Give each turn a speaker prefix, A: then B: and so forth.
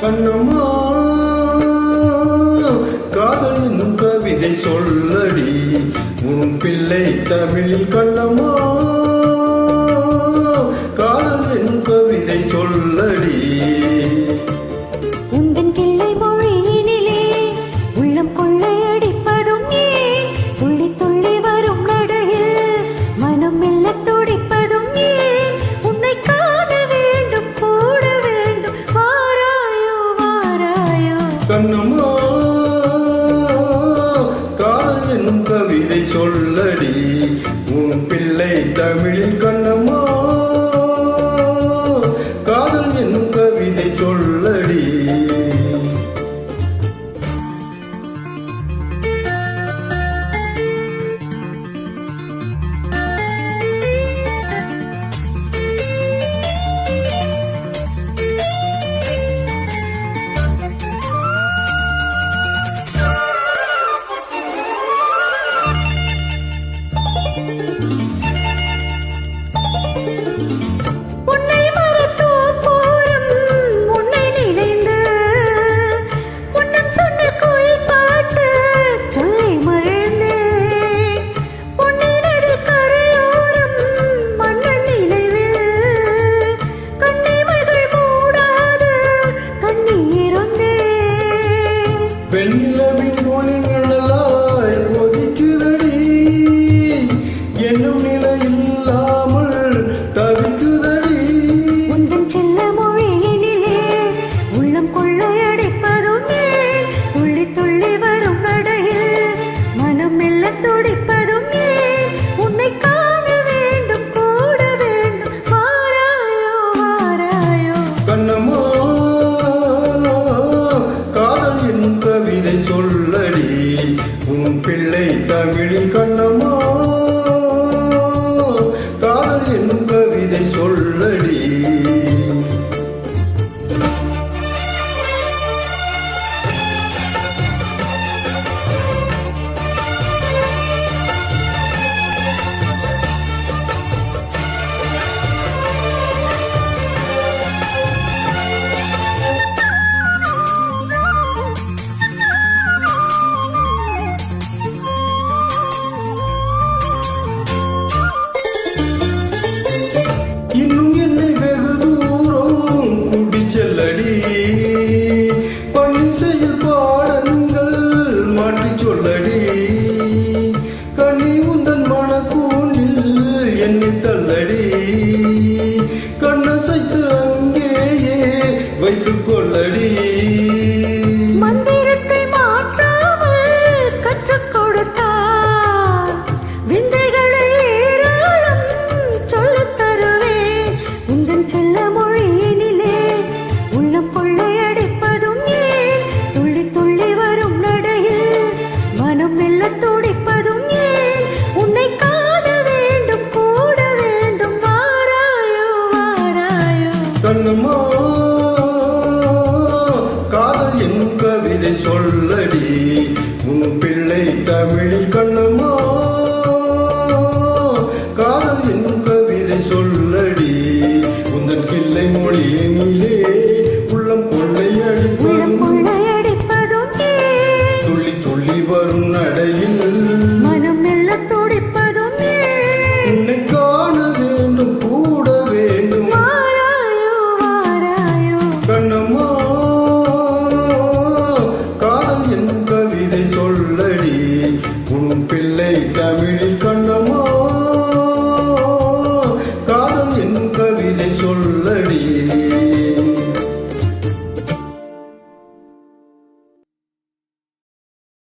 A: கண்ணம்மா காதல் என்னும் கவிதை சொல்லடி உன் பிள்ளை தமிழில். கண்ணம்மா காதல் என்னும் கவிதை சொல்லடி.
B: உந்தன் கிள்ளை மொழியினிலே உள்ளம் கொள்ளையடிப்பதும் ஏன்? துள்ளி துள்ளி வரும் நடையில் மனம் மெல்ல துடிப்பதும் ஏன்? உன்னை காண வேண்டும் கூட வேண்டும் வாராயோ வாராயோ.
A: கண்ணம்மா காதல் என்னும் கவிதை சொல்லடி உன் பிள்ளை தமிழில். கண்ணம்மா காதல் என்னும் கவிதை சொல்லடி. பெண்ணிலவின் மொழிகளாய் ஒதுக்குதடி என்னும் நிலை இல்லாமல் தவிக்குதடி.
B: உந்தன் செல்ல மொழியினிலே உள்ளம் கொள்ளையடிப்பதும் ஏன்? துள்ளி துள்ளி வரும் நடையில் மனம் மெல்ல துடிப்பதும் ஏன்? உன்னை காண வேண்டும் கூட வேண்டும் வாராயோ வாராயோ.
A: கண்ணம்மா காதல் என்னும் கவிதை சொல்லடி உன் பிள்ளை தமிழில். கண்ணம்மா காதல் என்னும் கவிதை சொல்லடி. இன்னும் என்னை வெகு தூரம் கூட்டி செல்லடி பண்ணி செயல் பாடங்கள் மாற்றி சொல்லடி. கண்ணி உந்தன் மனக்கூண்டில் என்னை தள்ளடி கண்ணசைத்து அங்கேயே வைத்துக் கொள்ளடி.
B: மந்திரத்தை மாற்றாமல் கற்றுக் கொடுத்தார் விந்தைகளை ஏராளம் சொல்லித் தருவேன். உந்தன் செல்ல மொழியினிலே உள்ளம் கொள்ளையடிப்பதும் ஏன்? துள்ளி துள்ளி வரும் நடையில் மனம் மெல்ல துடிப்பதும் ஏன்? உன்னை காண வேண்டும் கூட வேண்டும் வாராயோ வாராயோ.
A: கண்ணம்மா காதல் என்னும் கவிதை சொல்லடி உன் பிள்ளை தமிழில். கண்ணம்மா